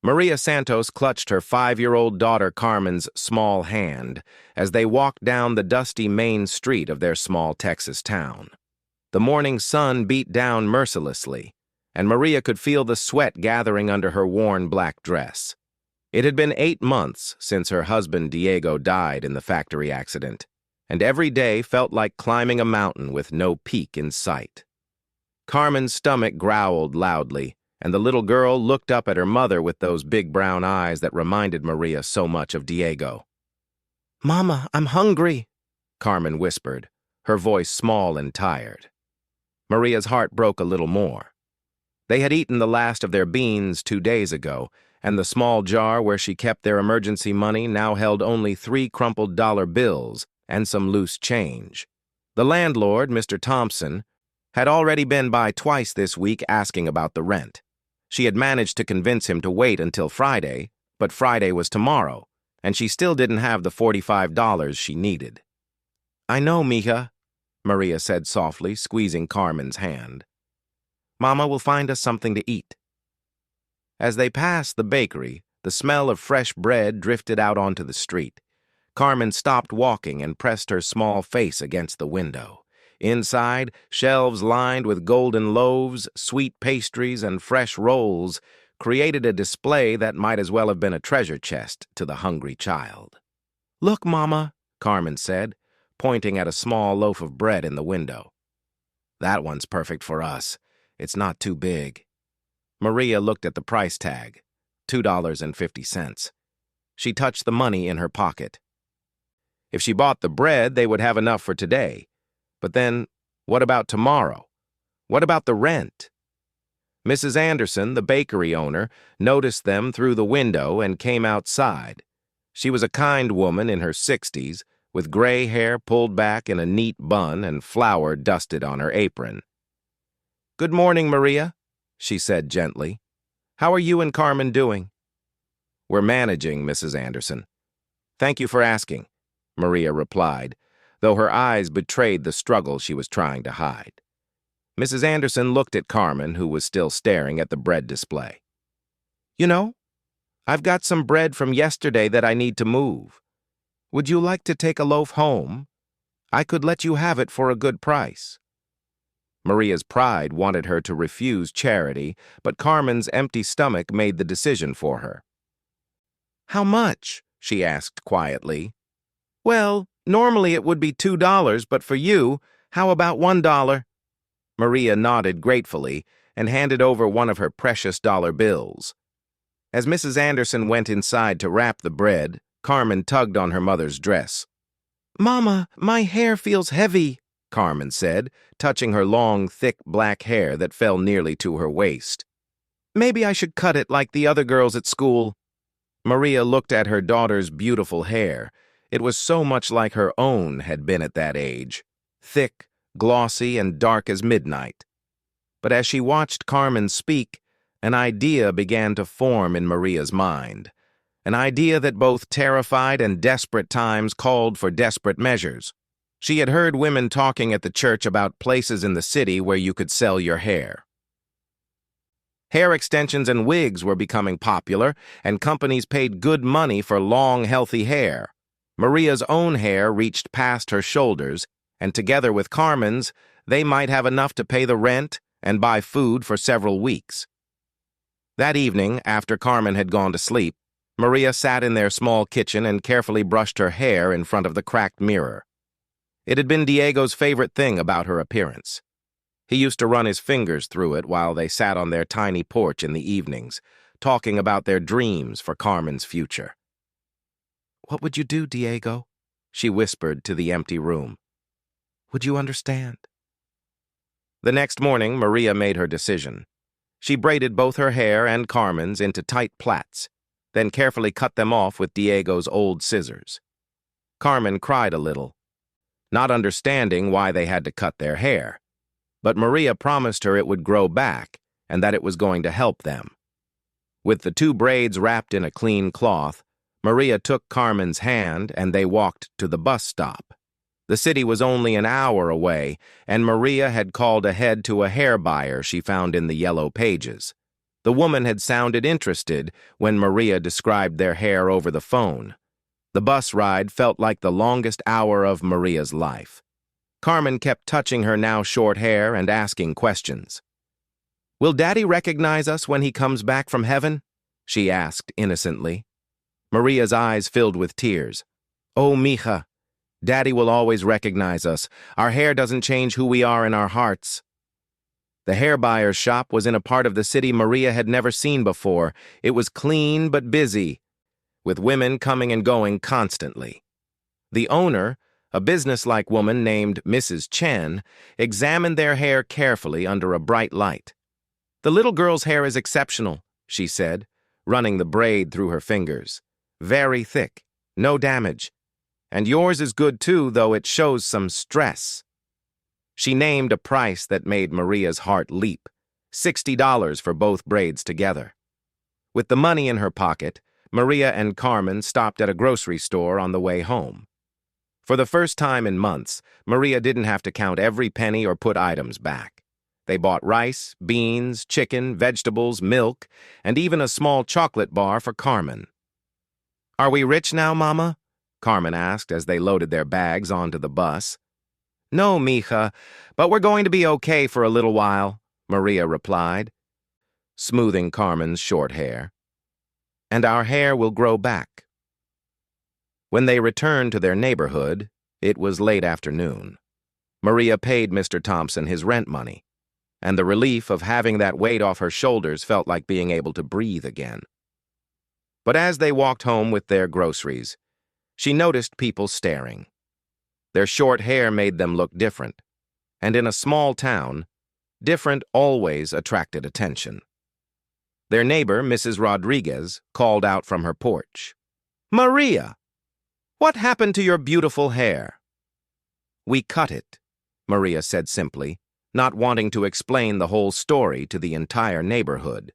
Maria Santos clutched her 5-year-old daughter Carmen's small hand as they walked down the dusty main street of their small Texas town. The morning sun beat down mercilessly, and Maria could feel the sweat gathering under her worn black dress. It had been 8 months since her husband Diego died in the factory accident, and every day felt like climbing a mountain with no peak in sight. Carmen's stomach growled loudly, and the little girl looked up at her mother with those big brown eyes that reminded Maria so much of Diego. "Mama, I'm hungry," Carmen whispered, her voice small and tired. Maria's heart broke a little more. They had eaten the last of their beans 2 days ago, and the small jar where she kept their emergency money now held only 3 crumpled dollar bills and some loose change. The landlord, Mr. Thompson, had already been by twice this week asking about the rent. She had managed to convince him to wait until Friday, but Friday was tomorrow, and she still didn't have the $45 she needed. "I know, mija," Maria said softly, squeezing Carmen's hand. "Mama will find us something to eat." As they passed the bakery, the smell of fresh bread drifted out onto the street. Carmen stopped walking and pressed her small face against the window. Inside, shelves lined with golden loaves, sweet pastries, and fresh rolls created a display that might as well have been a treasure chest to the hungry child. "Look, Mama," Carmen said, pointing at a small loaf of bread in the window. "That one's perfect for us. It's not too big." Maria looked at the price tag, $2.50. She touched the money in her pocket. If she bought the bread, they would have enough for today. But then, what about tomorrow? What about the rent? Mrs. Anderson, the bakery owner, noticed them through the window and came outside. She was a kind woman in her 60s, with gray hair pulled back in a neat bun and flour dusted on her apron. "Good morning, Maria," she said gently. "How are you and Carmen doing?" "We're managing, Mrs. Anderson." "Thank you for asking," Maria replied, though her eyes betrayed the struggle she was trying to hide. Mrs. Anderson looked at Carmen, who was still staring at the bread display. "You know, I've got some bread from yesterday that I need to move. Would you like to take a loaf home? I could let you have it for a good price." Maria's pride wanted her to refuse charity, but Carmen's empty stomach made the decision for her. "How much?" she asked quietly. "Well, normally it would be $2, but for you, how about $1? Maria nodded gratefully and handed over one of her precious dollar bills. As Mrs. Anderson went inside to wrap the bread, Carmen tugged on her mother's dress. "Mama, my hair feels heavy," Carmen said, touching her long, thick black hair that fell nearly to her waist. "Maybe I should cut it like the other girls at school." Maria looked at her daughter's beautiful hair. It was so much like her own had been at that age, thick, glossy, and dark as midnight. But as she watched Carmen speak, an idea began to form in Maria's mind, an idea that both terrified and desperate times called for desperate measures. She had heard women talking at the church about places in the city where you could sell your hair. Hair extensions and wigs were becoming popular, and companies paid good money for long, healthy hair. Maria's own hair reached past her shoulders, and together with Carmen's, they might have enough to pay the rent and buy food for several weeks. That evening, after Carmen had gone to sleep, Maria sat in their small kitchen and carefully brushed her hair in front of the cracked mirror. It had been Diego's favorite thing about her appearance. He used to run his fingers through it while they sat on their tiny porch in the evenings, talking about their dreams for Carmen's future. "What would you do, Diego?" she whispered to the empty room. "Would you understand?" The next morning, Maria made her decision. She braided both her hair and Carmen's into tight plaits, then carefully cut them off with Diego's old scissors. Carmen cried a little, not understanding why they had to cut their hair, but Maria promised her it would grow back and that it was going to help them. With the 2 braids wrapped in a clean cloth, Maria took Carmen's hand and they walked to the bus stop. The city was only an hour away, and Maria had called ahead to a hair buyer she found in the yellow pages. The woman had sounded interested when Maria described their hair over the phone. The bus ride felt like the longest hour of Maria's life. Carmen kept touching her now short hair and asking questions. "Will Daddy recognize us when he comes back from heaven?" she asked innocently. Maria's eyes filled with tears. "Oh, mija, Daddy will always recognize us. Our hair doesn't change who we are in our hearts." The hair buyer's shop was in a part of the city Maria had never seen before. It was clean but busy, with women coming and going constantly. The owner, a businesslike woman named Mrs. Chen, examined their hair carefully under a bright light. "The little girl's hair is exceptional," she said, running the braid through her fingers. "Very thick, no damage. And yours is good too, though it shows some stress." She named a price that made Maria's heart leap, $60 for both braids together. With the money in her pocket, Maria and Carmen stopped at a grocery store on the way home. For the first time in months, Maria didn't have to count every penny or put items back. They bought rice, beans, chicken, vegetables, milk, and even a small chocolate bar for Carmen. "Are we rich now, Mama?" Carmen asked as they loaded their bags onto the bus. "No, mija, but we're going to be okay for a little while," Maria replied, smoothing Carmen's short hair. "And our hair will grow back." When they returned to their neighborhood, it was late afternoon. Maria paid Mr. Thompson his rent money, and the relief of having that weight off her shoulders felt like being able to breathe again. But as they walked home with their groceries, she noticed people staring. Their short hair made them look different, and in a small town, different always attracted attention. Their neighbor, Mrs. Rodriguez, called out from her porch, "Maria, what happened to your beautiful hair?" "We cut it," Maria said simply, not wanting to explain the whole story to the entire neighborhood.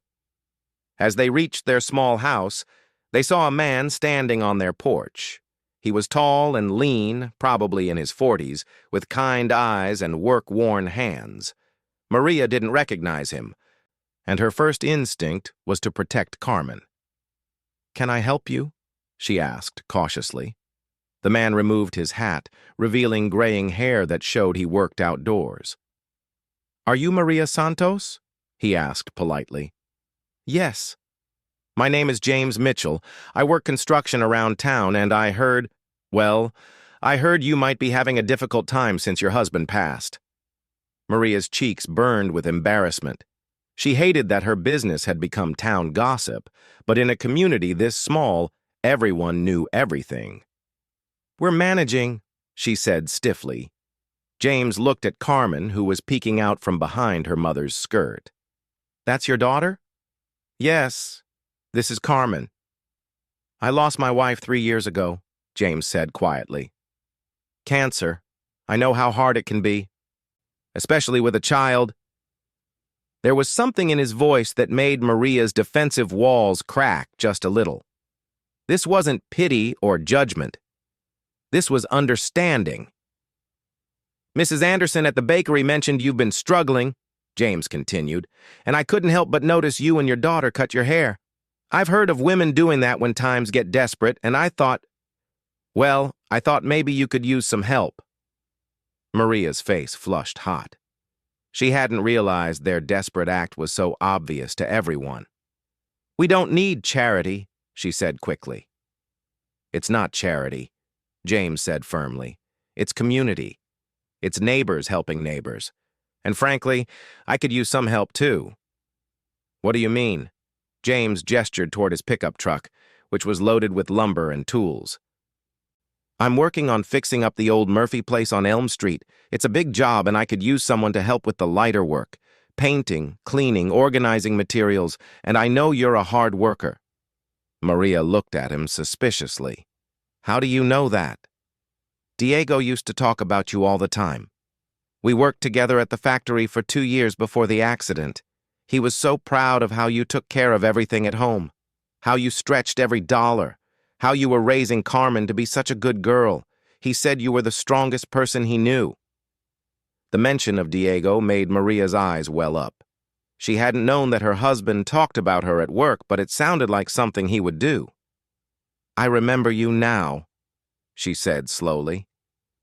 As they reached their small house, they saw a man standing on their porch. He was tall and lean, probably in his 40s, with kind eyes and work-worn hands. Maria didn't recognize him, and her first instinct was to protect Carmen. "Can I help you?" she asked cautiously. The man removed his hat, revealing graying hair that showed he worked outdoors. "Are you Maria Santos?" he asked politely. "Yes. My name is James Mitchell. I work construction around town, and I heard you might be having a difficult time since your husband passed." Maria's cheeks burned with embarrassment. She hated that her business had become town gossip, but in a community this small, everyone knew everything. "We're managing," she said stiffly. James looked at Carmen, who was peeking out from behind her mother's skirt. "That's your daughter?" "Yes. This is Carmen." "I lost my wife 3 years ago," James said quietly. "Cancer. I know how hard it can be, especially with a child." There was something in his voice that made Maria's defensive walls crack just a little. This wasn't pity or judgment. This was understanding. "Mrs. Anderson at the bakery mentioned you've been struggling," James continued, "and I couldn't help but notice you and your daughter cut your hair. I've heard of women doing that when times get desperate, and I thought maybe you could use some help." Maria's face flushed hot. She hadn't realized their desperate act was so obvious to everyone. "We don't need charity," she said quickly. "It's not charity," James said firmly. "It's community. It's neighbors helping neighbors. And frankly, I could use some help too." "What do you mean?" James gestured toward his pickup truck, which was loaded with lumber and tools. "I'm working on fixing up the old Murphy place on Elm Street. It's a big job, and I could use someone to help with the lighter work. Painting, cleaning, organizing materials, and I know you're a hard worker." Maria looked at him suspiciously. "How do you know that?" "Diego used to talk about you all the time. We worked together at the factory for 2 years before the accident. He was so proud of how you took care of everything at home, how you stretched every dollar, how you were raising Carmen to be such a good girl. He said you were the strongest person he knew." The mention of Diego made Maria's eyes well up. She hadn't known that her husband talked about her at work, but it sounded like something he would do. "I remember you now," she said slowly.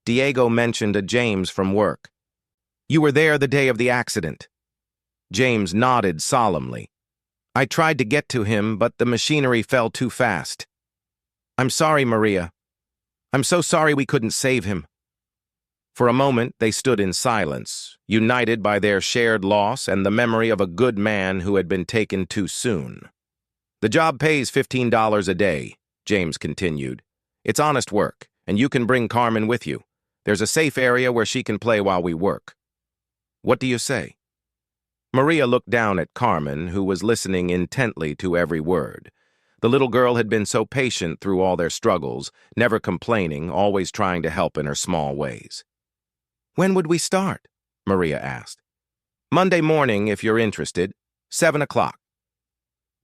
"Diego mentioned a James from work. You were there the day of the accident." James nodded solemnly. "I tried to get to him, but the machinery fell too fast. I'm sorry, Maria. I'm so sorry we couldn't save him." For a moment, they stood in silence, united by their shared loss and the memory of a good man who had been taken too soon. "The job pays $15 a day," James continued. "It's honest work, and you can bring Carmen with you. There's a safe area where she can play while we work. What do you say?" Maria looked down at Carmen, who was listening intently to every word. The little girl had been so patient through all their struggles, never complaining, always trying to help in her small ways. "When would we start?" Maria asked. "Monday morning, if you're interested. 7 o'clock.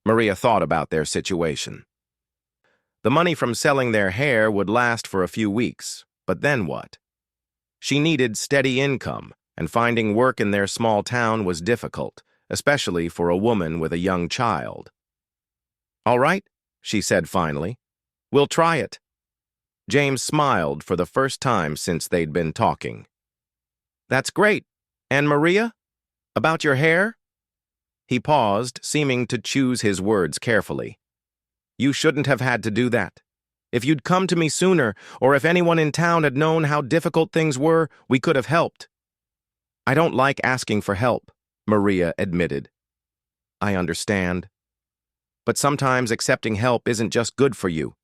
Maria thought about their situation. The money from selling their hair would last for a few weeks, but then what? She needed steady income, and finding work in their small town was difficult, especially for a woman with a young child. "All right," she said finally. "We'll try it." James smiled for the first time since they'd been talking. "That's great. And Maria? About your hair?" He paused, seeming to choose his words carefully. "You shouldn't have had to do that. If you'd come to me sooner, or if anyone in town had known how difficult things were, we could have helped." "I don't like asking for help," Maria admitted. "I understand. But sometimes accepting help isn't just good for you.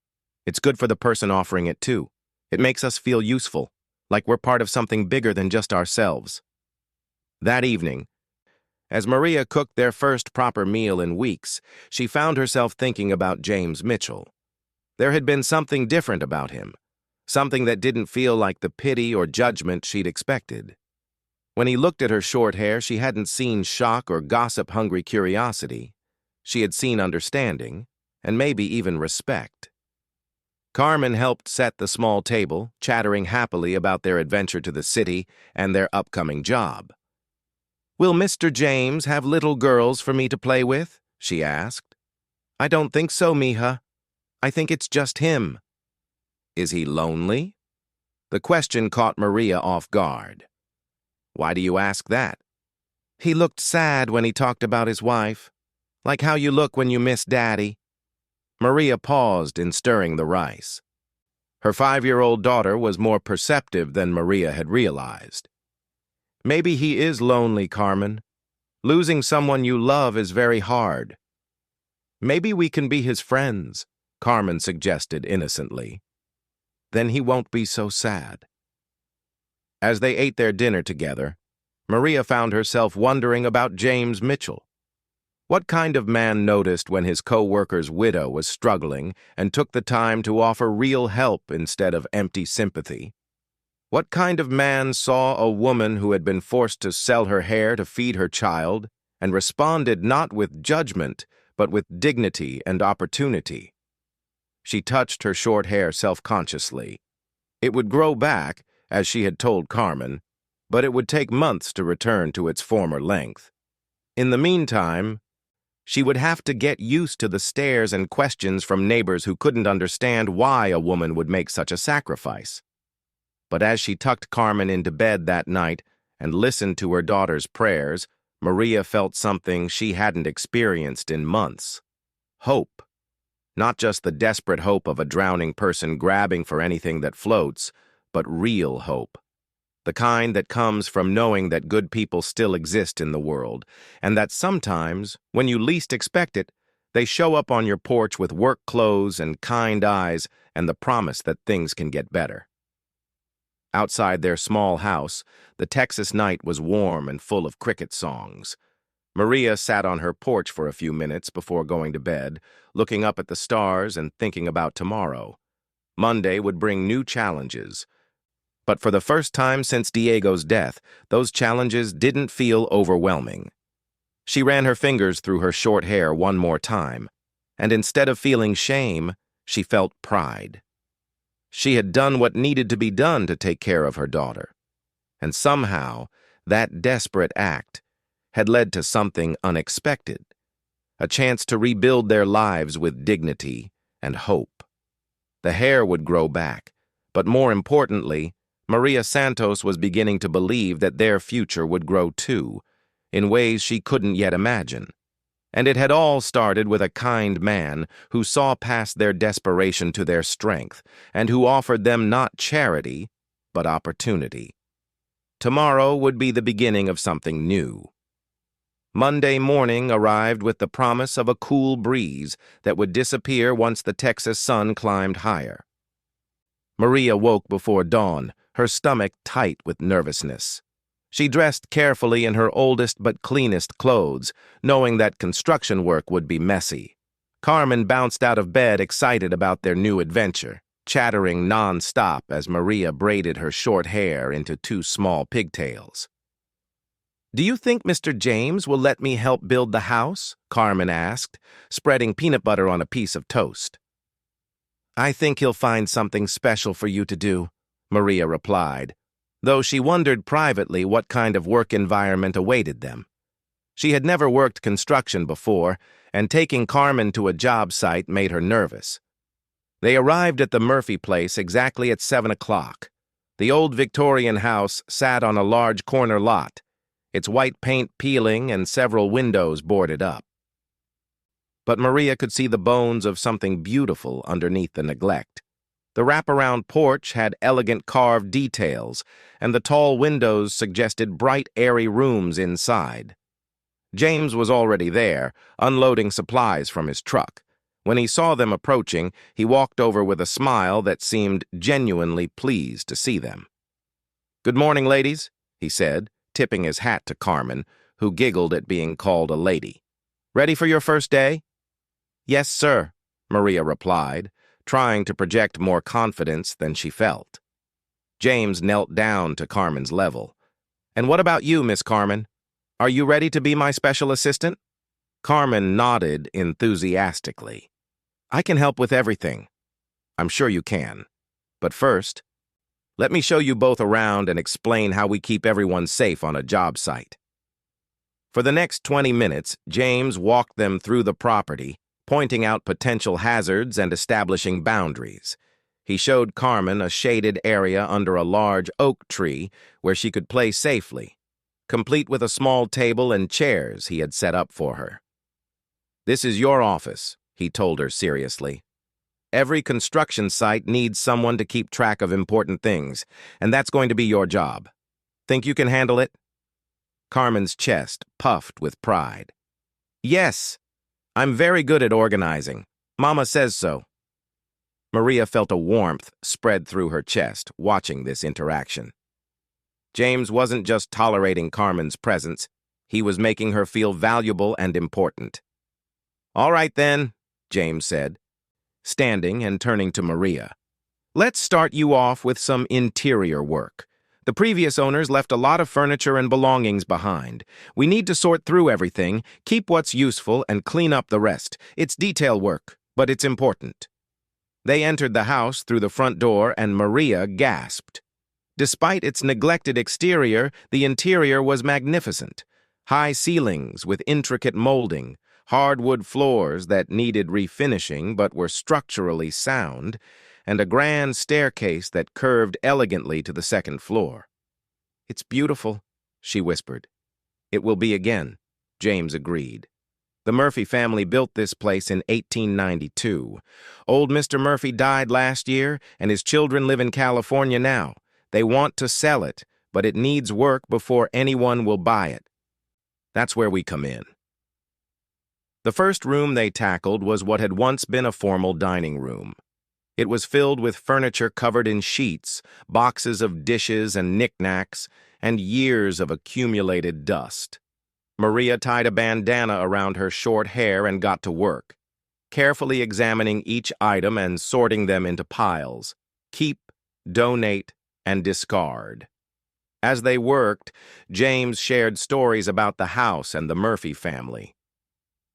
It's good for the person offering it too. It makes us feel useful, like we're part of something bigger than just ourselves." That evening, as Maria cooked their first proper meal in weeks, she found herself thinking about James Mitchell. There had been something different about him, something that didn't feel like the pity or judgment she'd expected. When he looked at her short hair, she hadn't seen shock or gossip-hungry curiosity. She had seen understanding, and maybe even respect. Carmen helped set the small table, chattering happily about their adventure to the city and their upcoming job. "Will Mr. James have little girls for me to play with?" she asked. "I don't think so, mija. I think it's just him." "Is he lonely?" The question caught Maria off guard. "Why do you ask that?" "He looked sad when he talked about his wife, like how you look when you miss Daddy." Maria paused in stirring the rice. Her 5-year-old daughter was more perceptive than Maria had realized. "Maybe he is lonely, Carmen. Losing someone you love is very hard." "Maybe we can be his friends," Carmen suggested innocently. "Then he won't be so sad." As they ate their dinner together, Maria found herself wondering about James Mitchell. What kind of man noticed when his co-worker's widow was struggling and took the time to offer real help instead of empty sympathy? What kind of man saw a woman who had been forced to sell her hair to feed her child and responded not with judgment, but with dignity and opportunity? She touched her short hair self-consciously. It would grow back, as she had told Carmen, but it would take months to return to its former length. In the meantime, she would have to get used to the stares and questions from neighbors who couldn't understand why a woman would make such a sacrifice. But as she tucked Carmen into bed that night and listened to her daughter's prayers, Maria felt something she hadn't experienced in months. Hope. Not just the desperate hope of a drowning person grabbing for anything that floats, but real hope. The kind that comes from knowing that good people still exist in the world, and that sometimes, when you least expect it, they show up on your porch with work clothes and kind eyes and the promise that things can get better. Outside their small house, the Texas night was warm and full of cricket songs. Maria sat on her porch for a few minutes before going to bed, looking up at the stars and thinking about tomorrow. Monday would bring new challenges. But for the first time since Diego's death, those challenges didn't feel overwhelming. She ran her fingers through her short hair one more time, and instead of feeling shame, she felt pride. She had done what needed to be done to take care of her daughter. And somehow, that desperate act had led to something unexpected, a chance to rebuild their lives with dignity and hope. The hair would grow back, but more importantly, Maria Santos was beginning to believe that their future would grow too, in ways she couldn't yet imagine. And it had all started with a kind man who saw past their desperation to their strength and who offered them not charity, but opportunity. Tomorrow would be the beginning of something new. Monday morning arrived with the promise of a cool breeze that would disappear once the Texas sun climbed higher. Maria woke before dawn, her stomach tight with nervousness. She dressed carefully in her oldest but cleanest clothes, knowing that construction work would be messy. Carmen bounced out of bed excited about their new adventure, chattering non-stop as Maria braided her short hair into two small pigtails. "Do you think Mr. James will let me help build the house?" Carmen asked, spreading peanut butter on a piece of toast. "I think he'll find something special for you to do," Maria replied, though she wondered privately what kind of work environment awaited them. She had never worked construction before, and taking Carmen to a job site made her nervous. They arrived at the Murphy place exactly at 7 o'clock. The old Victorian house sat on a large corner lot, its white paint peeling and several windows boarded up. But Maria could see the bones of something beautiful underneath the neglect. The wraparound porch had elegant carved details, and the tall windows suggested bright, airy rooms inside. James was already there, unloading supplies from his truck. When he saw them approaching, he walked over with a smile that seemed genuinely pleased to see them. "Good morning, ladies," he said, tipping his hat to Carmen, who giggled at being called a lady. "Ready for your first day?" "Yes, sir," Maria replied, trying to project more confidence than she felt. James knelt down to Carmen's level. "And what about you, Miss Carmen? Are you ready to be my special assistant?" Carmen nodded enthusiastically. "I can help with everything." "I'm sure you can. But first, let me show you both around and explain how we keep everyone safe on a job site." For the next 20 minutes, James walked them through the property, pointing out potential hazards and establishing boundaries. He showed Carmen a shaded area under a large oak tree where she could play safely, complete with a small table and chairs he had set up for her. "This is your office," he told her seriously. "Every construction site needs someone to keep track of important things, and that's going to be your job. Think you can handle it?" Carmen's chest puffed with pride. "Yes, I'm very good at organizing. Mama says so." Maria felt a warmth spread through her chest watching this interaction. James wasn't just tolerating Carmen's presence, he was making her feel valuable and important. "All right then," James said, standing and turning to Maria. "Let's start you off with some interior work. The previous owners left a lot of furniture and belongings behind. We need to sort through everything, keep what's useful, and clean up the rest. It's detail work, but it's important." They entered the house through the front door, and Maria gasped. Despite its neglected exterior, the interior was magnificent. High ceilings with intricate molding, hardwood floors that needed refinishing but were structurally sound, and a grand staircase that curved elegantly to the second floor. "It's beautiful," she whispered. "It will be again," James agreed. The Murphy family built this place in 1892. Old Mr. Murphy died last year, and his children live in California now. They want to sell it, but it needs work before anyone will buy it. That's where we come in. The first room they tackled was what had once been a formal dining room. It was filled with furniture covered in sheets, boxes of dishes and knickknacks, and years of accumulated dust. Maria tied a bandana around her short hair and got to work, carefully examining each item and sorting them into piles. Keep, donate, and discard. As they worked, James shared stories about the house and the Murphy family.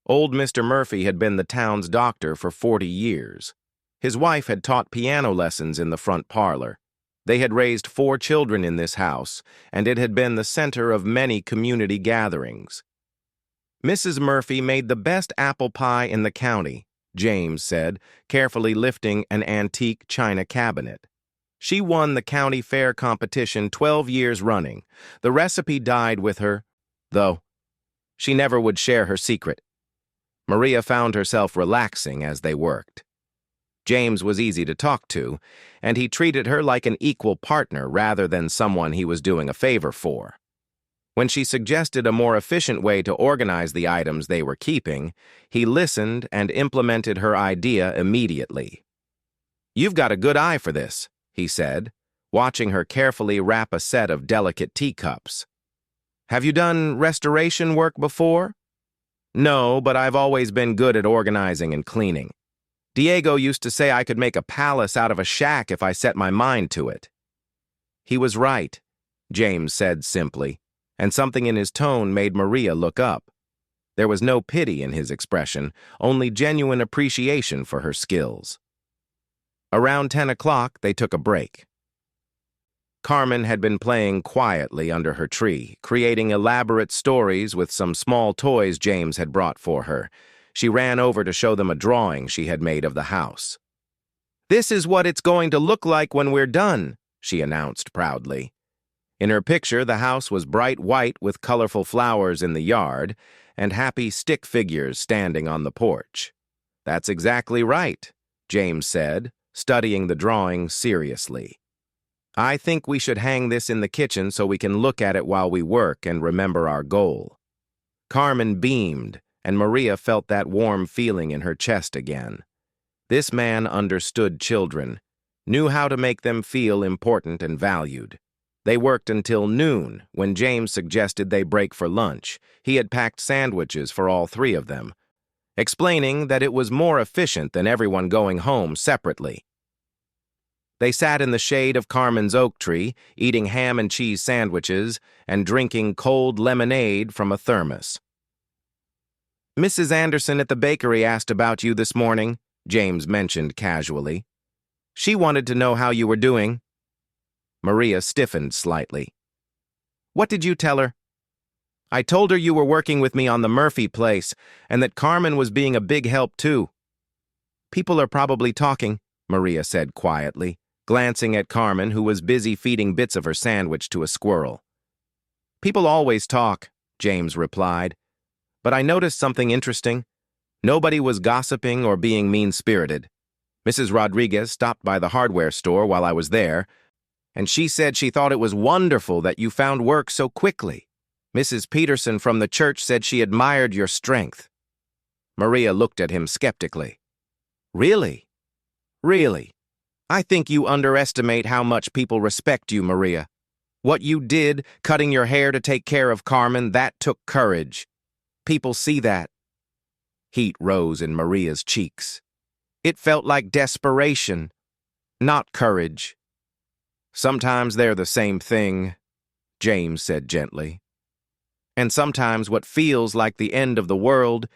Old Mr. Murphy had been the town's doctor for 40 years. His wife had taught piano lessons in the front parlor. They had raised 4 children in this house, and it had been the center of many community gatherings. Mrs. Murphy made the best apple pie in the county, James said, carefully lifting an antique china cabinet. She won the county fair competition 12 years running. The recipe died with her, though. She never would share her secret. Maria found herself relaxing as they worked. James was easy to talk to, and he treated her like an equal partner rather than someone he was doing a favor for. When she suggested a more efficient way to organize the items they were keeping, he listened and implemented her idea immediately. "You've got a good eye for this," he said, watching her carefully wrap a set of delicate teacups. "Have you done restoration work before?" "No, but I've always been good at organizing and cleaning. Diego used to say I could make a palace out of a shack if I set my mind to it." "He was right," James said simply, and something in his tone made Maria look up. There was no pity in his expression, only genuine appreciation for her skills. Around 10 o'clock, they took a break. Carmen had been playing quietly under her tree, creating elaborate stories with some small toys James had brought for her. She ran over to show them a drawing she had made of the house. "This is what it's going to look like when we're done," she announced proudly. In her picture, the house was bright white with colorful flowers in the yard and happy stick figures standing on the porch. "That's exactly right," James said, studying the drawing seriously. "I think we should hang this in the kitchen so we can look at it while we work and remember our goal." Carmen beamed, and Maria felt that warm feeling in her chest again. This man understood children, knew how to make them feel important and valued. They worked until noon, when James suggested they break for lunch. He had packed sandwiches for all three of them, explaining that it was more efficient than everyone going home separately. They sat in the shade of Carmen's oak tree, eating ham and cheese sandwiches and drinking cold lemonade from a thermos. "Mrs. Anderson at the bakery asked about you this morning," James mentioned casually. "She wanted to know how you were doing." Maria stiffened slightly. "What did you tell her?" "I told her you were working with me on the Murphy place and that Carmen was being a big help too." "People are probably talking," Maria said quietly, glancing at Carmen, who was busy feeding bits of her sandwich to a squirrel. "People always talk," James replied, "but I noticed something interesting. Nobody was gossiping or being mean-spirited. Mrs. Rodriguez stopped by the hardware store while I was there, and she said she thought it was wonderful that you found work so quickly. Mrs. Peterson from the church said she admired your strength." Maria looked at him skeptically. "Really? Really? I think you underestimate how much people respect you, Maria. What you did, cutting your hair to take care of Carmen, that took courage. People see that." Heat rose in Maria's cheeks. "It felt like desperation, not courage." "Sometimes they're the same thing," James said gently. "And sometimes what feels like the end of the world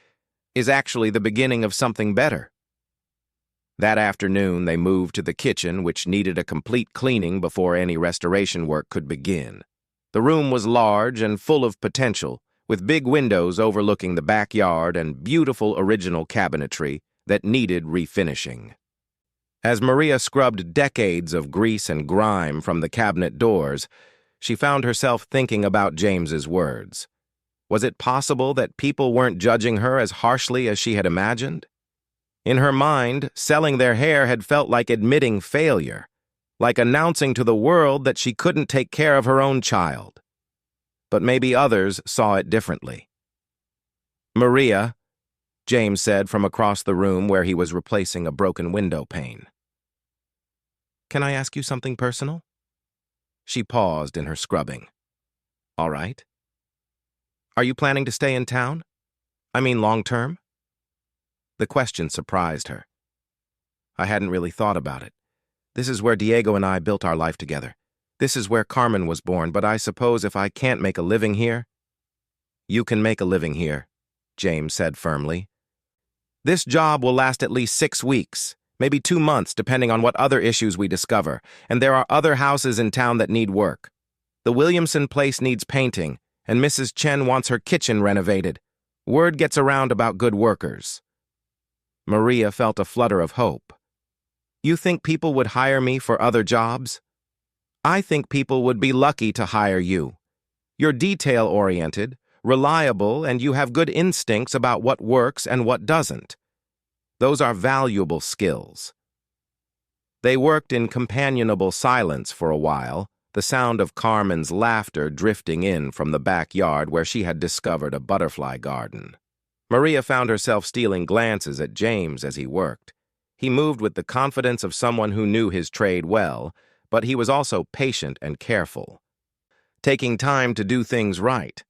is actually the beginning of something better." That afternoon, they moved to the kitchen, which needed a complete cleaning before any restoration work could begin. The room was large and full of potential, with big windows overlooking the backyard and beautiful original cabinetry that needed refinishing. As Maria scrubbed decades of grease and grime from the cabinet doors, she found herself thinking about James's words. Was it possible that people weren't judging her as harshly as she had imagined? In her mind, selling their hair had felt like admitting failure, like announcing to the world that she couldn't take care of her own child. But maybe others saw it differently. "Maria," James said from across the room where he was replacing a broken window pane. "Can I ask you something personal?" She paused in her scrubbing. "All right. Are you planning to stay in town? I mean long-term?" The question surprised her. "I hadn't really thought about it. This is where Diego and I built our life together. This is where Carmen was born, but I suppose if I can't make a living here..." "You can make a living here," James said firmly. "This job will last at least 6 weeks, maybe 2 months, depending on what other issues we discover, and there are other houses in town that need work. The Williamson place needs painting, and Mrs. Chen wants her kitchen renovated. Word gets around about good workers. Maria felt a flutter of hope. You think people would hire me for other jobs? I think people would be lucky to hire you. You're detail-oriented, reliable, and you have good instincts about what works and what doesn't. Those are valuable skills. They worked in companionable silence for a while, the sound of Carmen's laughter drifting in from the backyard where she had discovered a butterfly garden. Maria found herself stealing glances at James as he worked. He moved with the confidence of someone who knew his trade well, but he was also patient and careful, taking time to do things right.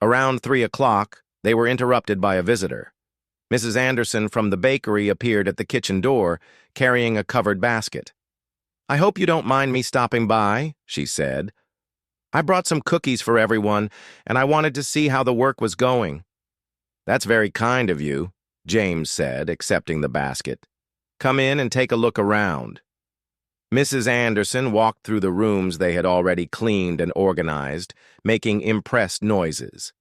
Around 3 o'clock, they were interrupted by a visitor. Mrs. Anderson from the bakery appeared at the kitchen door, carrying a covered basket. "I hope you don't mind me stopping by," she said. "I brought some cookies for everyone, and I wanted to see how the work was going." "That's very kind of you," James said, accepting the basket. "Come in and take a look around." Mrs. Anderson walked through the rooms they had already cleaned and organized, making impressed noises.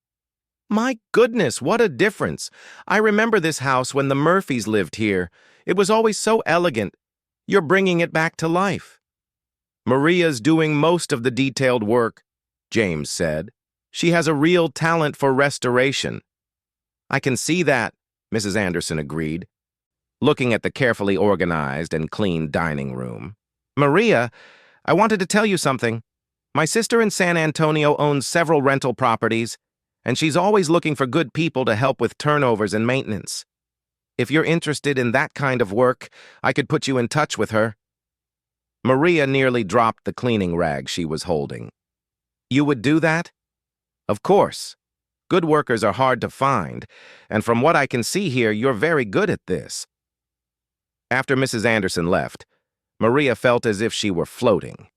"My goodness, what a difference! I remember this house when the Murphys lived here. It was always so elegant. You're bringing it back to life." "Maria's doing most of the detailed work," James said. "She has a real talent for restoration." "I can see that," Mrs. Anderson agreed, looking at the carefully organized and clean dining room. "Maria, I wanted to tell you something. My sister in San Antonio owns several rental properties, and she's always looking for good people to help with turnovers and maintenance. If you're interested in that kind of work, I could put you in touch with her." Maria nearly dropped the cleaning rag she was holding. "You would do that?" "Of course. Good workers are hard to find, and from what I can see here, you're very good at this." After Mrs. Anderson left, Maria felt as if she were floating.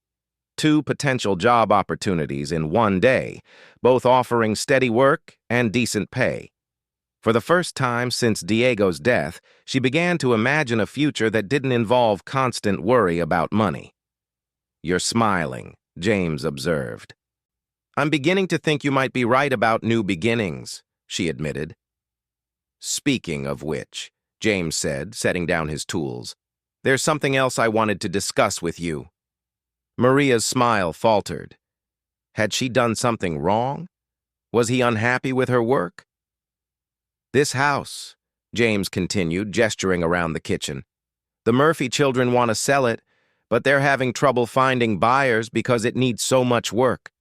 2 potential job opportunities in one day, both offering steady work and decent pay. For the first time since Diego's death, she began to imagine a future that didn't involve constant worry about money. "You're smiling," James observed. "I'm beginning to think you might be right about new beginnings," she admitted. "Speaking of which," James said, setting down his tools, "there's something else I wanted to discuss with you." Maria's smile faltered. Had she done something wrong? Was he unhappy with her work? "This house," James continued, gesturing around the kitchen. "The Murphy children want to sell it, but they're having trouble finding buyers because it needs so much work.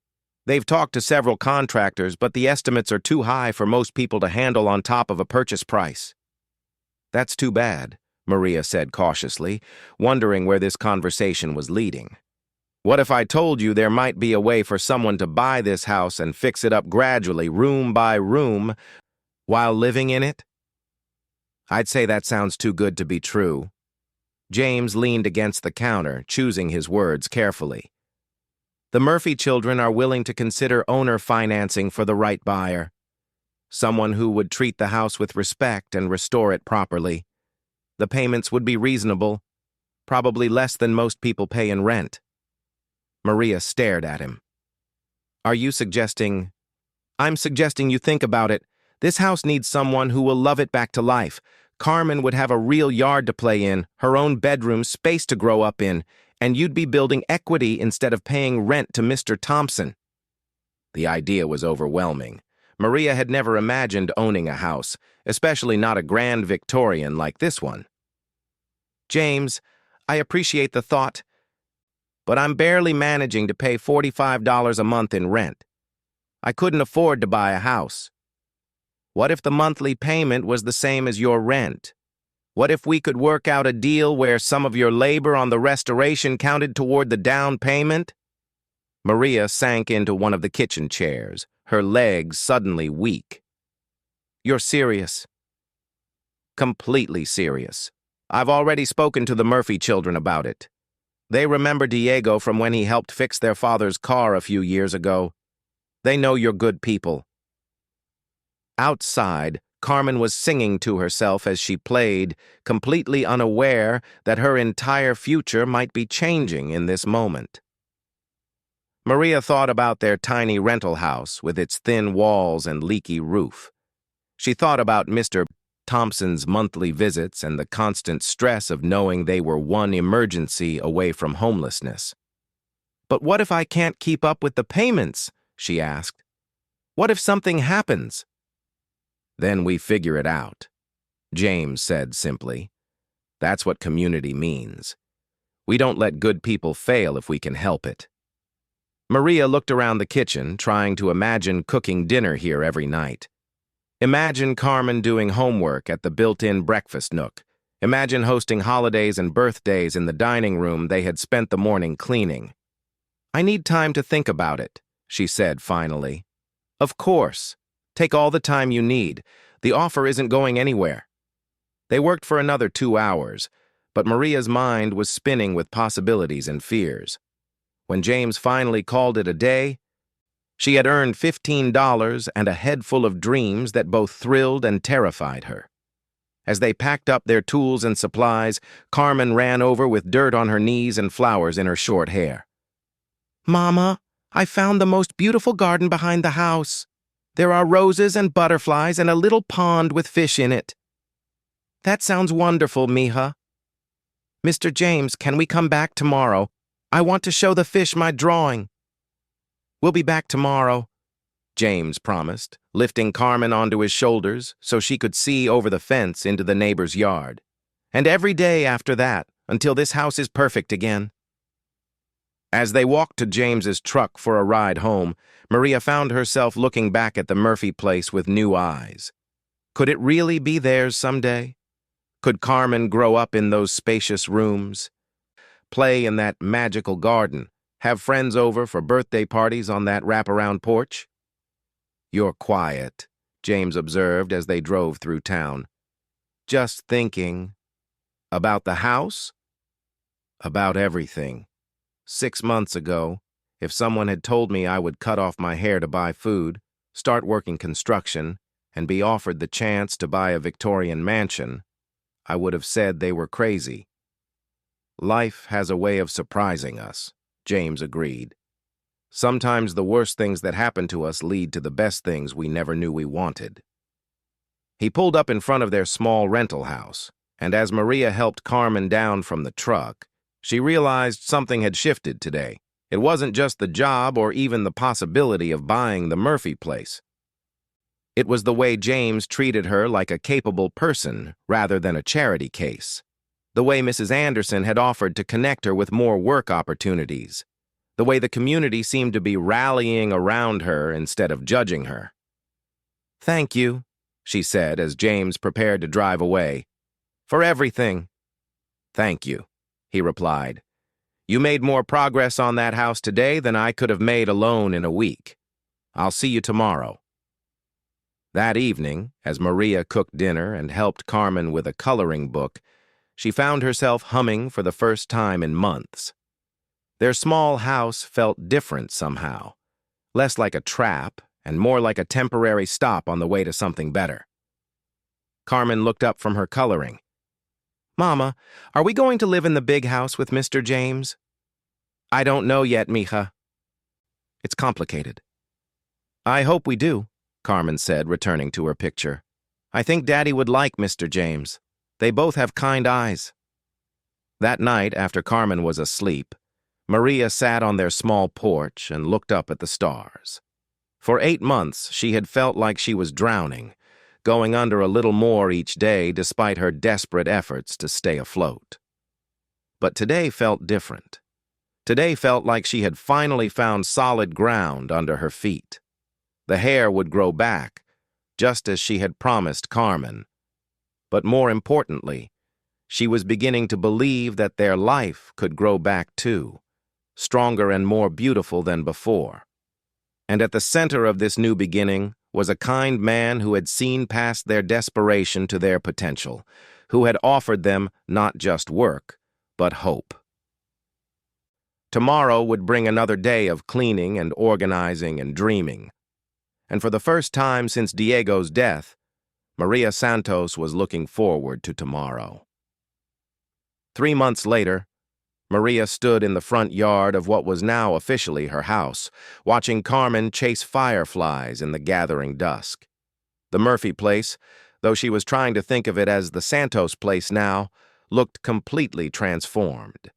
They've talked to several contractors, but the estimates are too high for most people to handle on top of a purchase price." "That's too bad," Maria said cautiously, wondering where this conversation was leading. "What if I told you there might be a way for someone to buy this house and fix it up gradually, room by room, while living in it?" "I'd say that sounds too good to be true." James leaned against the counter, choosing his words carefully. "The Murphy children are willing to consider owner financing for the right buyer. Someone who would treat the house with respect and restore it properly. The payments would be reasonable, probably less than most people pay in rent." Maria stared at him. "Are you suggesting—" "I'm suggesting you think about it. This house needs someone who will love it back to life. Carmen would have a real yard to play in, her own bedroom, space to grow up in, and you'd be building equity instead of paying rent to Mr. Thompson." The idea was overwhelming. Maria had never imagined owning a house, especially not a grand Victorian like this one. "James, I appreciate the thought, but I'm barely managing to pay $45 a month in rent. I couldn't afford to buy a house. What if the monthly payment was the same as your rent? What if we could work out a deal where some of your labor on the restoration counted toward the down payment?" Maria sank into one of the kitchen chairs, her legs suddenly weak. "You're serious?" "Completely serious. I've already spoken to the Murphy children about it. They remember Diego from when he helped fix their father's car a few years ago. They know you're good people." Outside, Carmen was singing to herself as she played, completely unaware that her entire future might be changing in this moment. Maria thought about their tiny rental house with its thin walls and leaky roof. She thought about Mr. Thompson's monthly visits and the constant stress of knowing they were one emergency away from homelessness. "But what if I can't keep up with the payments?" she asked. "What if something happens?" "Then we figure it out," James said simply. "That's what community means. We don't let good people fail if we can help it." Maria looked around the kitchen, trying to imagine cooking dinner here every night. Imagine Carmen doing homework at the built-in breakfast nook. Imagine hosting holidays and birthdays in the dining room they had spent the morning cleaning. "I need time to think about it," she said finally. "Of course. Take all the time you need. The offer isn't going anywhere." They worked for another 2 hours, but Maria's mind was spinning with possibilities and fears. When James finally called it a day, she had earned $15 and a head full of dreams that both thrilled and terrified her. As they packed up their tools and supplies, Carmen ran over with dirt on her knees and flowers in her short hair. "Mama, I found the most beautiful garden behind the house. There are roses and butterflies and a little pond with fish in it." "That sounds wonderful, mija." "Mr. James, can we come back tomorrow? I want to show the fish my drawing." "We'll be back tomorrow," James promised, lifting Carmen onto his shoulders so she could see over the fence into the neighbor's yard. "And every day after that, until this house is perfect again." As they walked to James's truck for a ride home, Maria found herself looking back at the Murphy place with new eyes. Could it really be theirs someday? Could Carmen grow up in those spacious rooms, play in that magical garden, have friends over for birthday parties on that wraparound porch? "You're quiet," James observed as they drove through town. "Just thinking." "About the house?" "About everything. 6 months ago, if someone had told me I would cut off my hair to buy food, start working construction, and be offered the chance to buy a Victorian mansion, I would have said they were crazy." "Life has a way of surprising us," James agreed. "Sometimes the worst things that happen to us lead to the best things we never knew we wanted." He pulled up in front of their small rental house, and as Maria helped Carmen down from the truck, she realized something had shifted today. It wasn't just the job or even the possibility of buying the Murphy place. It was the way James treated her like a capable person rather than a charity case. The way Mrs. Anderson had offered to connect her with more work opportunities. The way the community seemed to be rallying around her instead of judging her. "Thank you," she said as James prepared to drive away. "For everything." "Thank you," he replied. "You made more progress on that house today than I could have made alone in a week. I'll see you tomorrow." That evening, as Maria cooked dinner and helped Carmen with a coloring book, she found herself humming for the first time in months. Their small house felt different somehow, less like a trap and more like a temporary stop on the way to something better. Carmen looked up from her coloring. "Mama, are we going to live in the big house with Mr. James?" "I don't know yet, mija. It's complicated." "I hope we do," Carmen said, returning to her picture. "I think Daddy would like Mr. James. They both have kind eyes." That night, after Carmen was asleep, Maria sat on their small porch and looked up at the stars. For 8 months, she had felt like she was drowning, going under a little more each day despite her desperate efforts to stay afloat. But today felt different. Today felt like she had finally found solid ground under her feet. The hair would grow back, just as she had promised Carmen. But more importantly, she was beginning to believe that their life could grow back too, stronger and more beautiful than before. And at the center of this new beginning was a kind man who had seen past their desperation to their potential, who had offered them not just work, but hope. Tomorrow would bring another day of cleaning and organizing and dreaming. And for the first time since Diego's death, Maria Santos was looking forward to tomorrow. 3 months later, Maria stood in the front yard of what was now officially her house, watching Carmen chase fireflies in the gathering dusk. The Murphy place, though she was trying to think of it as the Santos place now, looked completely transformed.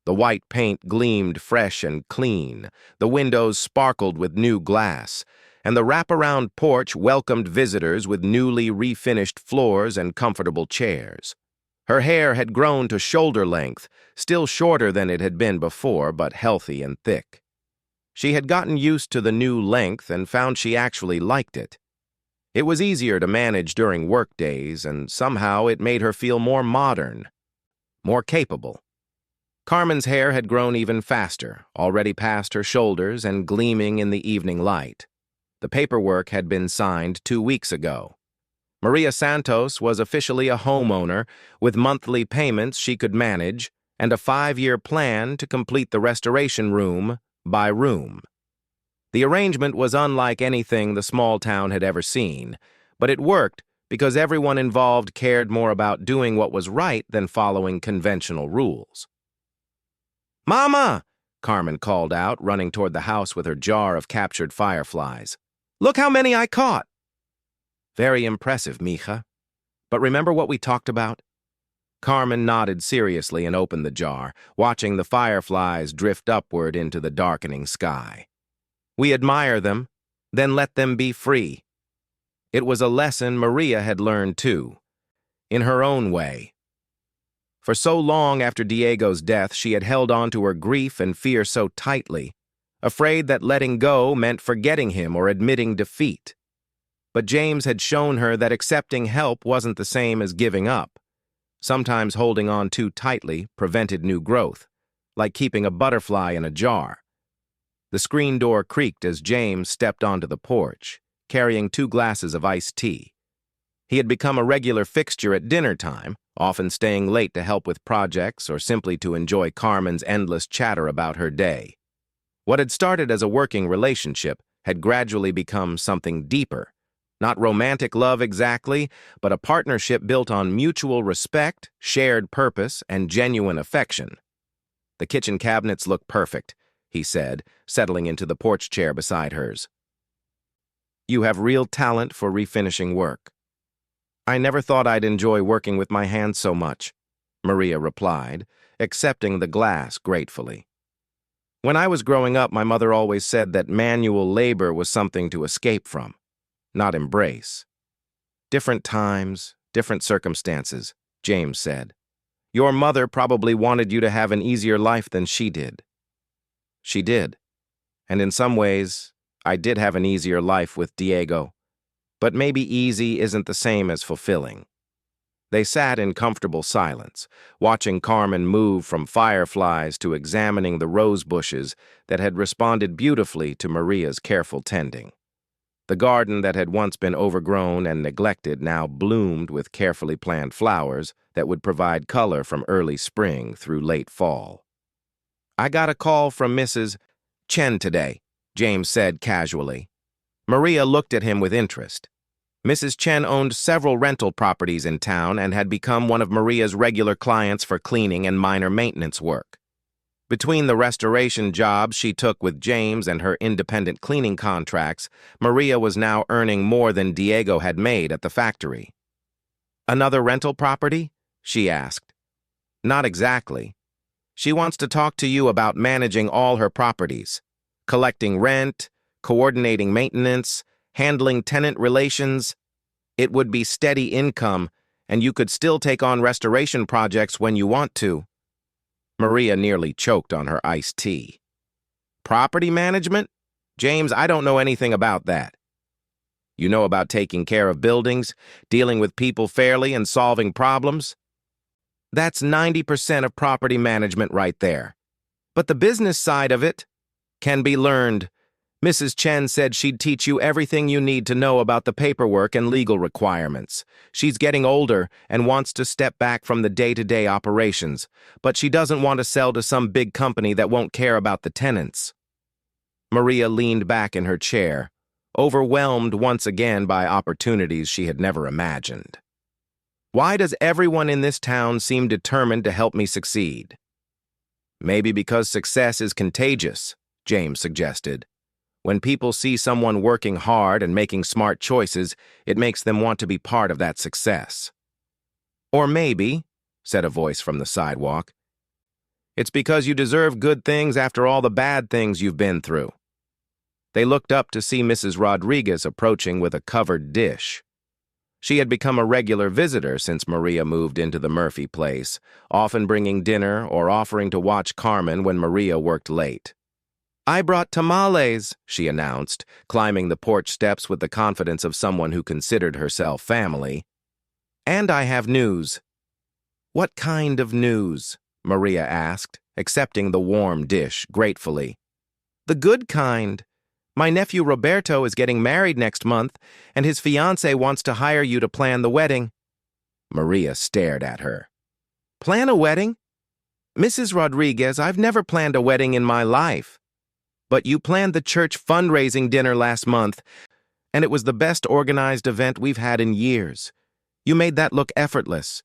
The white paint gleamed fresh and clean, the windows sparkled with new glass, and the wraparound porch welcomed visitors with newly refinished floors and comfortable chairs. Her hair had grown to shoulder length, still shorter than it had been before, but healthy and thick. She had gotten used to the new length and found she actually liked it. It was easier to manage during work days, and somehow it made her feel more modern, more capable. Carmen's hair had grown even faster, already past her shoulders and gleaming in the evening light. The paperwork had been signed 2 weeks ago. Maria Santos was officially a homeowner with monthly payments she could manage and a 5-year plan to complete the restoration room by room. The arrangement was unlike anything the small town had ever seen, but it worked because everyone involved cared more about doing what was right than following conventional rules. "Mama!" Carmen called out, running toward the house with her jar of captured fireflies. "Look how many I caught!" "Very impressive, mija. But remember what we talked about?" Carmen nodded seriously and opened the jar, watching the fireflies drift upward into the darkening sky. "We admire them, then let them be free." It was a lesson Maria had learned too, in her own way. For so long after Diego's death, she had held on to her grief and fear so tightly, afraid that letting go meant forgetting him or admitting defeat. But James had shown her that accepting help wasn't the same as giving up. Sometimes holding on too tightly prevented new growth, like keeping a butterfly in a jar. The screen door creaked as James stepped onto the porch, carrying 2 glasses of iced tea. He had become a regular fixture at dinner time, often staying late to help with projects or simply to enjoy Carmen's endless chatter about her day. What had started as a working relationship had gradually become something deeper. Not romantic love exactly, but a partnership built on mutual respect, shared purpose, and genuine affection. "The kitchen cabinets look perfect," he said, settling into the porch chair beside hers. "You have real talent for refinishing work." "I never thought I'd enjoy working with my hands so much," Maria replied, accepting the glass gratefully. "When I was growing up, my mother always said that manual labor was something to escape from, not embrace." "Different times, different circumstances," James said. "Your mother probably wanted you to have an easier life than she did." "She did. And in some ways, I did have an easier life with Diego. But maybe easy isn't the same as fulfilling." They sat in comfortable silence, watching Carmen move from fireflies to examining the rose bushes that had responded beautifully to Maria's careful tending. The garden that had once been overgrown and neglected now bloomed with carefully planned flowers that would provide color from early spring through late fall. "I got a call from Mrs. Chen today," James said casually. Maria looked at him with interest. Mrs. Chen owned several rental properties in town and had become one of Maria's regular clients for cleaning and minor maintenance work. Between the restoration jobs she took with James and her independent cleaning contracts, Maria was now earning more than Diego had made at the factory. "Another rental property?" she asked. "Not exactly. She wants to talk to you about managing all her properties, collecting rent, coordinating maintenance, handling tenant relations. It would be steady income, and you could still take on restoration projects when you want to." Maria nearly choked on her iced tea. "Property management? James, I don't know anything about that." "You know about taking care of buildings, dealing with people fairly, and solving problems? That's 90% of property management right there. But the business side of it can be learned. Mrs. Chen said she'd teach you everything you need to know about the paperwork and legal requirements. She's getting older and wants to step back from the day-to-day operations, but she doesn't want to sell to some big company that won't care about the tenants." Maria leaned back in her chair, overwhelmed once again by opportunities she had never imagined. "Why does everyone in this town seem determined to help me succeed?" "Maybe because success is contagious," James suggested. When people see someone working hard and making smart choices, it makes them want to be part of that success. Or maybe, said a voice from the sidewalk, it's because you deserve good things after all the bad things you've been through. They looked up to see Mrs. Rodriguez approaching with a covered dish. She had become a regular visitor since Maria moved into the Murphy place, often bringing dinner or offering to watch Carmen when Maria worked late. "I brought tamales," she announced, climbing the porch steps with the confidence of someone who considered herself family. "And I have news." "What kind of news?" Maria asked, accepting the warm dish gratefully. "The good kind. My nephew Roberto is getting married next month, and his fiancé wants to hire you to plan the wedding." Maria stared at her. "Plan a wedding? Mrs. Rodriguez, I've never planned a wedding in my life. But you planned the church fundraising dinner last month, and it was the best organized event we've had in years. You made that look effortless."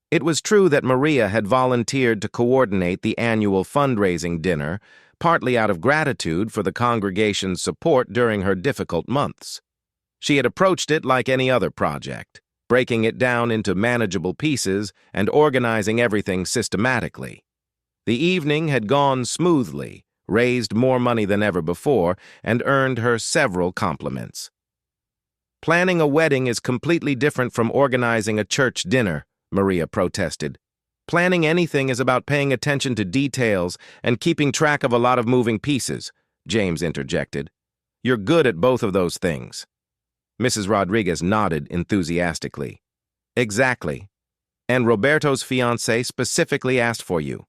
It was true that Maria had volunteered to coordinate the annual fundraising dinner, partly out of gratitude for the congregation's support during her difficult months. She had approached it like any other project, breaking it down into manageable pieces and organizing everything systematically. The evening had gone smoothly, raised more money than ever before, and earned her several compliments. "Planning a wedding is completely different from organizing a church dinner," Maria protested. "Planning anything is about paying attention to details and keeping track of a lot of moving pieces," James interjected. "You're good at both of those things." Mrs. Rodriguez nodded enthusiastically. "Exactly. And Roberto's fiancé specifically asked for you.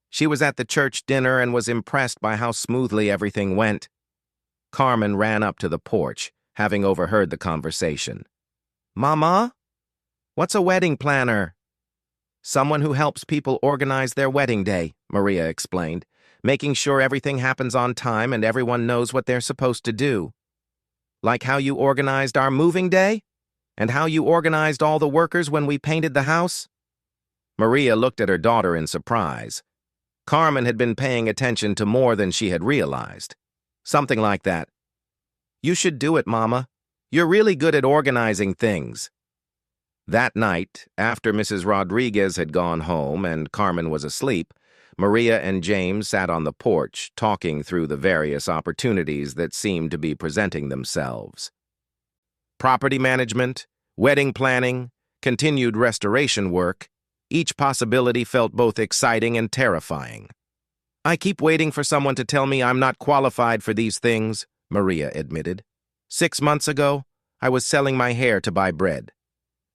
She was at the church dinner and was impressed by how smoothly everything went." Carmen ran up to the porch, having overheard the conversation. "Mama? What's a wedding planner?" "Someone who helps people organize their wedding day," Maria explained, "making sure everything happens on time and everyone knows what they're supposed to do. Like how you organized our moving day? And how you organized all the workers when we painted the house?" Maria looked at her daughter in surprise. Carmen had been paying attention to more than she had realized. Something like that. "You should do it, Mama. You're really good at organizing things." That night, after Mrs. Rodriguez had gone home and Carmen was asleep, Maria and James sat on the porch, talking through the various opportunities that seemed to be presenting themselves. Property management, wedding planning, continued restoration work, each possibility felt both exciting and terrifying. "I keep waiting for someone to tell me I'm not qualified for these things," Maria admitted. 6 months ago, I was selling my hair to buy bread.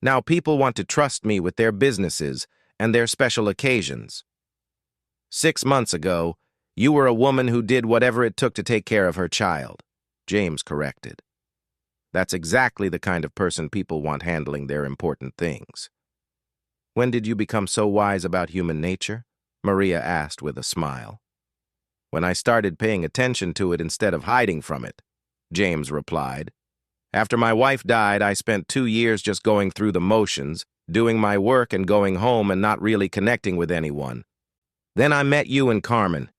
Now people want to trust me with their businesses and their special occasions. 6 months ago, you were a woman who did whatever it took to take care of her child," James corrected. "That's exactly the kind of person people want handling their important things." "When did you become so wise about human nature?" Maria asked with a smile. "When I started paying attention to it instead of hiding from it," James replied. "After my wife died, I spent 2 years just going through the motions, doing my work and going home and not really connecting with anyone. Then I met you and Carmen,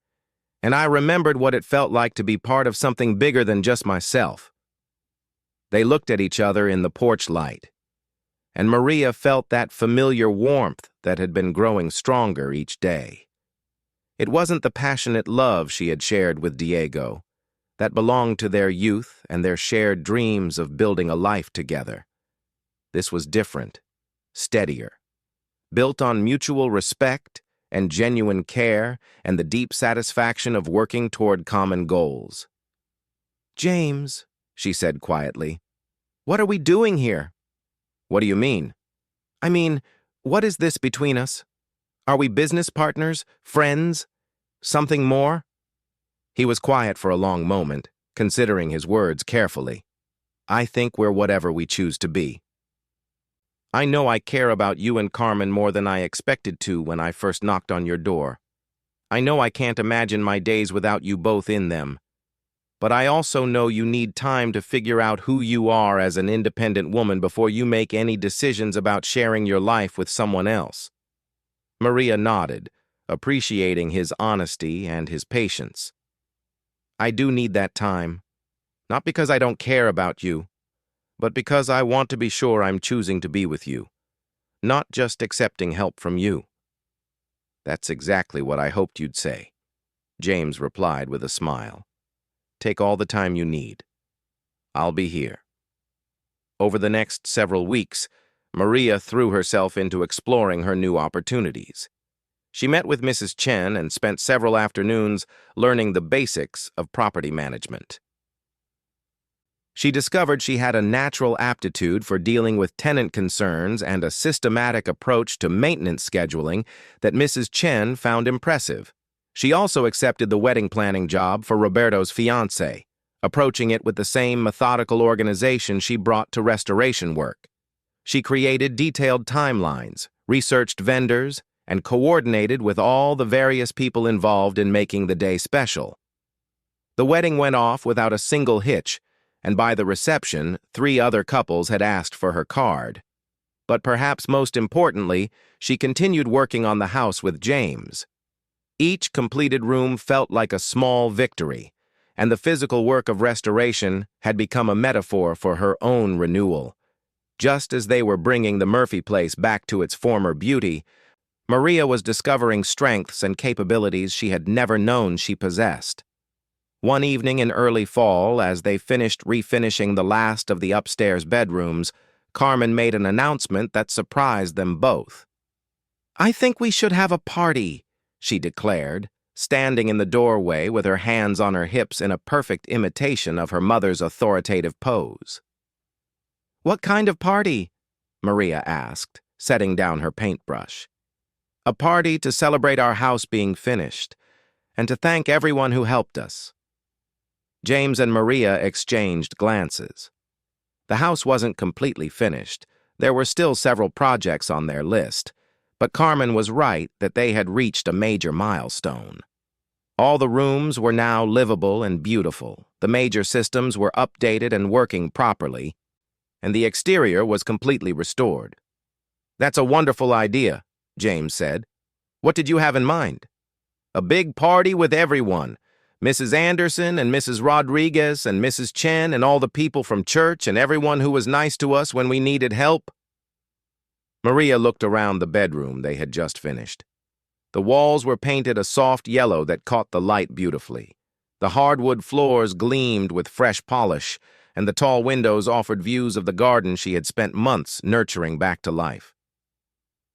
and I remembered what it felt like to be part of something bigger than just myself." They looked at each other in the porch light, and Maria felt that familiar warmth that had been growing stronger each day. It wasn't the passionate love she had shared with Diego, that belonged to their youth and their shared dreams of building a life together. This was different, steadier, built on mutual respect and genuine care and the deep satisfaction of working toward common goals. "James," she said quietly, "what are we doing here?" "What do you mean?" "I mean, what is this between us? Are we business partners, friends, something more?" He was quiet for a long moment, considering his words carefully. "I think we're whatever we choose to be. I know I care about you and Carmen more than I expected to when I first knocked on your door. I know I can't imagine my days without you both in them. But I also know you need time to figure out who you are as an independent woman before you make any decisions about sharing your life with someone else." Maria nodded, appreciating his honesty and his patience. I do need that time. Not because I don't care about you, but because I want to be sure I'm choosing to be with you, not just accepting help from you." "That's exactly what I hoped you'd say," James replied with a smile. "Take all the time you need. I'll be here." Over the next several weeks, Maria threw herself into exploring her new opportunities. She met with Mrs. Chen and spent several afternoons learning the basics of property management. She discovered she had a natural aptitude for dealing with tenant concerns and a systematic approach to maintenance scheduling that Mrs. Chen found impressive. She also accepted the wedding planning job for Roberto's fiancé, approaching it with the same methodical organization she brought to restoration work. She created detailed timelines, researched vendors, and coordinated with all the various people involved in making the day special. The wedding went off without a single hitch, and by the reception, 3 other couples had asked for her card. But perhaps most importantly, she continued working on the house with James. Each completed room felt like a small victory, and the physical work of restoration had become a metaphor for her own renewal. Just as they were bringing the Murphy place back to its former beauty, Maria was discovering strengths and capabilities she had never known she possessed. One evening in early fall, as they finished refinishing the last of the upstairs bedrooms, Carmen made an announcement that surprised them both. "I think we should have a party," she declared, standing in the doorway with her hands on her hips in a perfect imitation of her mother's authoritative pose. "What kind of party?" Maria asked, setting down her paintbrush. "A party to celebrate our house being finished, and to thank everyone who helped us." James and Maria exchanged glances. The house wasn't completely finished. There were still several projects on their list, but Carmen was right that they had reached a major milestone. All the rooms were now livable and beautiful, the major systems were updated and working properly, and the exterior was completely restored. "That's a wonderful idea," James said. "What did you have in mind?" "A big party with everyone. Mrs. Anderson and Mrs. Rodriguez and Mrs. Chen and all the people from church and everyone who was nice to us when we needed help." Maria looked around the bedroom they had just finished. The walls were painted a soft yellow that caught the light beautifully. The hardwood floors gleamed with fresh polish, and the tall windows offered views of the garden she had spent months nurturing back to life.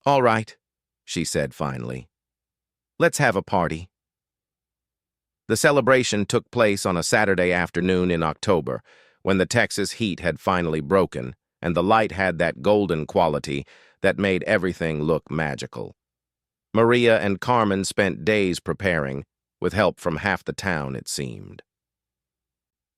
"All right," she said finally. "Let's have a party." The celebration took place on a Saturday afternoon in October, when the Texas heat had finally broken, and the light had that golden quality that made everything look magical. Maria and Carmen spent days preparing, with help from half the town, it seemed.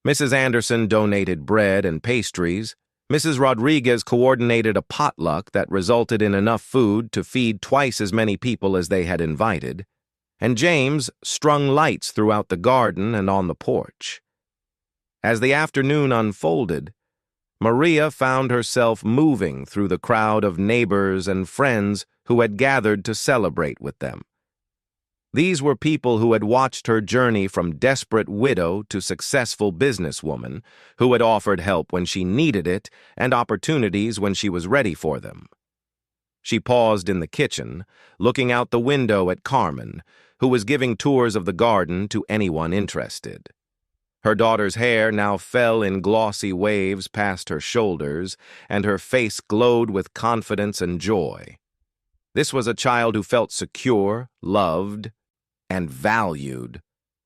Mrs. Anderson donated bread and pastries. Mrs. Rodriguez coordinated a potluck that resulted in enough food to feed twice as many people as they had invited, and James strung lights throughout the garden and on the porch. As the afternoon unfolded, Maria found herself moving through the crowd of neighbors and friends who had gathered to celebrate with them. These were people who had watched her journey from desperate widow to successful businesswoman, who had offered help when she needed it and opportunities when she was ready for them. She paused in the kitchen, looking out the window at Carmen, who was giving tours of the garden to anyone interested. Her daughter's hair now fell in glossy waves past her shoulders, and her face glowed with confidence and joy. This was a child who felt secure, loved, and valued,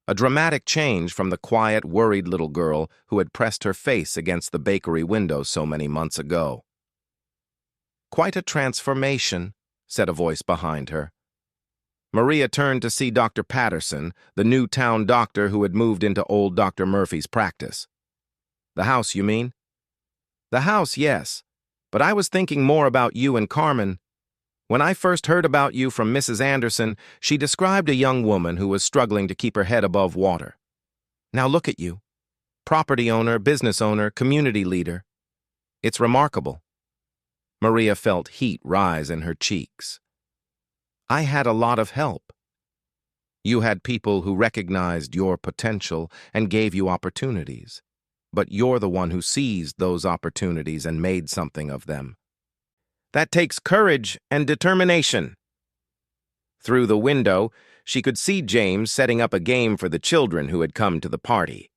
a dramatic change from the quiet, worried little girl who had pressed her face against the bakery window so many months ago. "Quite a transformation," said a voice behind her. Maria turned to see Dr. Patterson, the new town doctor who had moved into old Dr. Murphy's practice. "The house, you mean?" "The house, yes. But I was thinking more about you and Carmen. When I first heard about you from Mrs. Anderson, she described a young woman who was struggling to keep her head above water. Now look at you. Property owner, business owner, community leader. It's remarkable." Maria felt heat rise in her cheeks. "I had a lot of help." You had people who recognized your potential and gave you opportunities. But you're the one who seized those opportunities and made something of them. That takes courage and determination. Through the window, she could see James setting up a game for the children who had come to the party.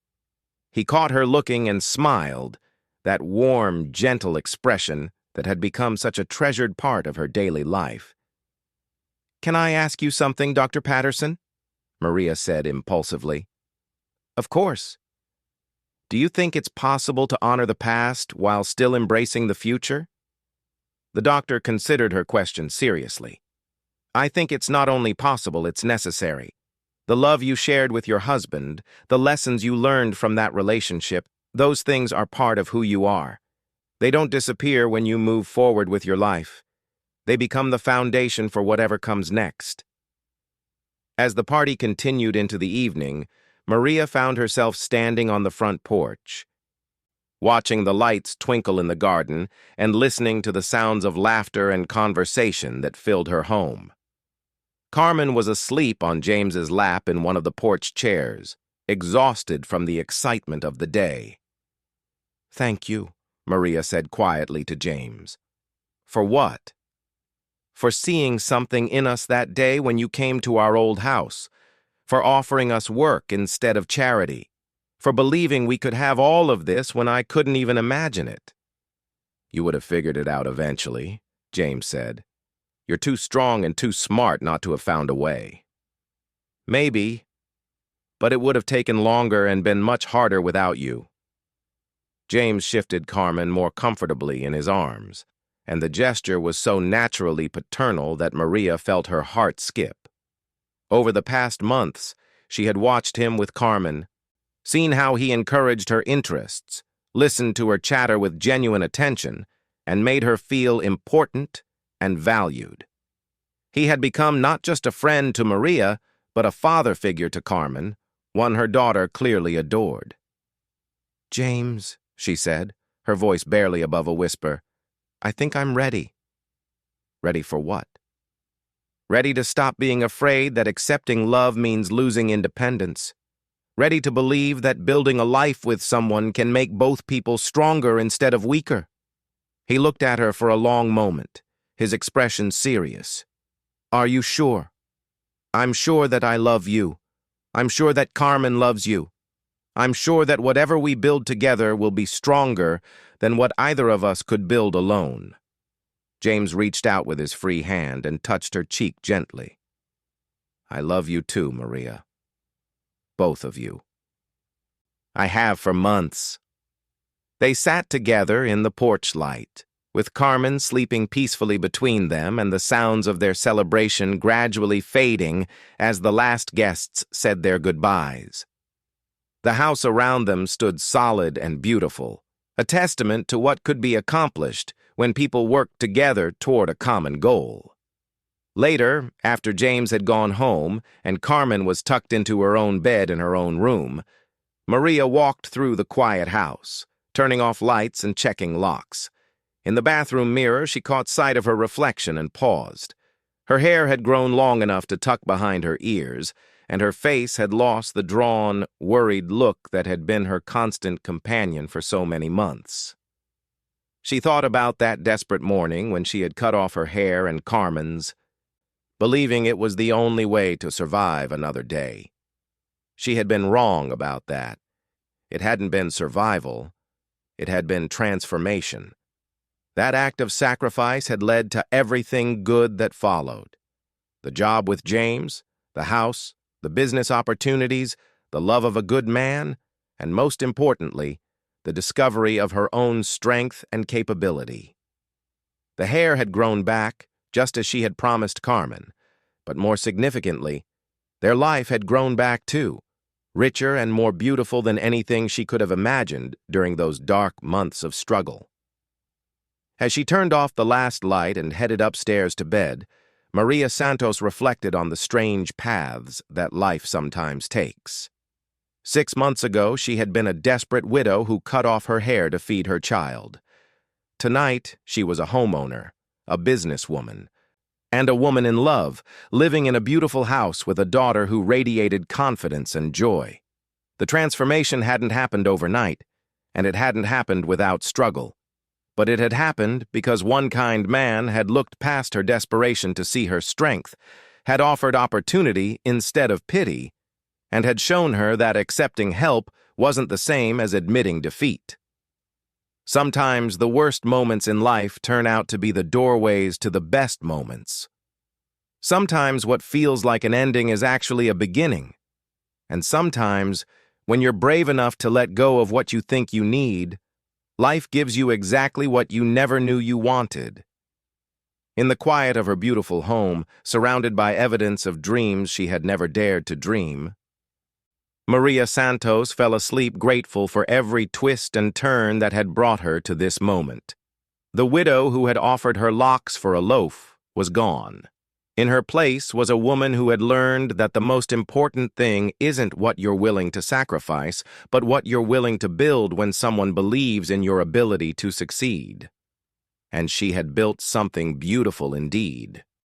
He caught her looking and smiled, that warm, gentle expression that had become such a treasured part of her daily life. "Can I ask you something, Dr. Patterson?" Maria said impulsively. "Of course. Do you think it's possible to honor the past while still embracing the future?" The doctor considered her question seriously. "I think it's not only possible, it's necessary. The love you shared with your husband, the lessons you learned from that relationship, those things are part of who you are. They don't disappear when you move forward with your life. They become the foundation for whatever comes next." As the party continued into the evening, Maria found herself standing on the front porch, watching the lights twinkle in the garden and listening to the sounds of laughter and conversation that filled her home. Carmen was asleep on James's lap in one of the porch chairs, exhausted from the excitement of the day. "Thank you," Maria said quietly to James. "For what?" "For seeing something in us that day when you came to our old house, for offering us work instead of charity, for believing we could have all of this when I couldn't even imagine it." "You would have figured it out eventually," James said. "You're too strong and too smart not to have found a way." "Maybe, but it would have taken longer and been much harder without you." James shifted Carmen more comfortably in his arms, and the gesture was so naturally paternal that Maria felt her heart skip. Over the past months, she had watched him with Carmen, seen how he encouraged her interests, listened to her chatter with genuine attention, and made her feel important and valued. He had become not just a friend to Maria, but a father figure to Carmen, one her daughter clearly adored. "James," she said, her voice barely above a whisper, "I think I'm ready." "Ready for what?" "Ready to stop being afraid that accepting love means losing independence. Ready to believe that building a life with someone can make both people stronger instead of weaker." He looked at her for a long moment, his expression serious. "Are you sure?" "I'm sure that I love you. I'm sure that Carmen loves you. I'm sure that whatever we build together will be stronger than what either of us could build alone." James reached out with his free hand and touched her cheek gently. "I love you too, Maria. Both of you. I have for months." They sat together in the porch light, with Carmen sleeping peacefully between them and the sounds of their celebration gradually fading as the last guests said their goodbyes. The house around them stood solid and beautiful, a testament to what could be accomplished when people worked together toward a common goal. Later, after James had gone home and Carmen was tucked into her own bed in her own room, Maria walked through the quiet house, turning off lights and checking locks. In the bathroom mirror, she caught sight of her reflection and paused. Her hair had grown long enough to tuck behind her ears, and her face had lost the drawn, worried look that had been her constant companion for so many months. She thought about that desperate morning when she had cut off her hair and Carmen's, believing it was the only way to survive another day. She had been wrong about that. It hadn't been survival. It had been transformation. That act of sacrifice had led to everything good that followed. The job with James, the house, the business opportunities, the love of a good man, and most importantly, the discovery of her own strength and capability. The hair had grown back, just as she had promised Carmen, but more significantly, their life had grown back too, richer and more beautiful than anything she could have imagined during those dark months of struggle. As she turned off the last light and headed upstairs to bed, Maria Santos reflected on the strange paths that life sometimes takes. 6 months ago, she had been a desperate widow who cut off her hair to feed her child. Tonight, she was a homeowner, a businesswoman, and a woman in love, living in a beautiful house with a daughter who radiated confidence and joy. The transformation hadn't happened overnight, and it hadn't happened without struggle. But it had happened because one kind man had looked past her desperation to see her strength, had offered opportunity instead of pity, and had shown her that accepting help wasn't the same as admitting defeat. Sometimes the worst moments in life turn out to be the doorways to the best moments. Sometimes what feels like an ending is actually a beginning. And sometimes, when you're brave enough to let go of what you think you need, life gives you exactly what you never knew you wanted. In the quiet of her beautiful home, surrounded by evidence of dreams she had never dared to dream, Maria Santos fell asleep grateful for every twist and turn that had brought her to this moment. The widow who had offered her locks for a loaf was gone. In her place was a woman who had learned that the most important thing isn't what you're willing to sacrifice, but what you're willing to build when someone believes in your ability to succeed. And she had built something beautiful indeed.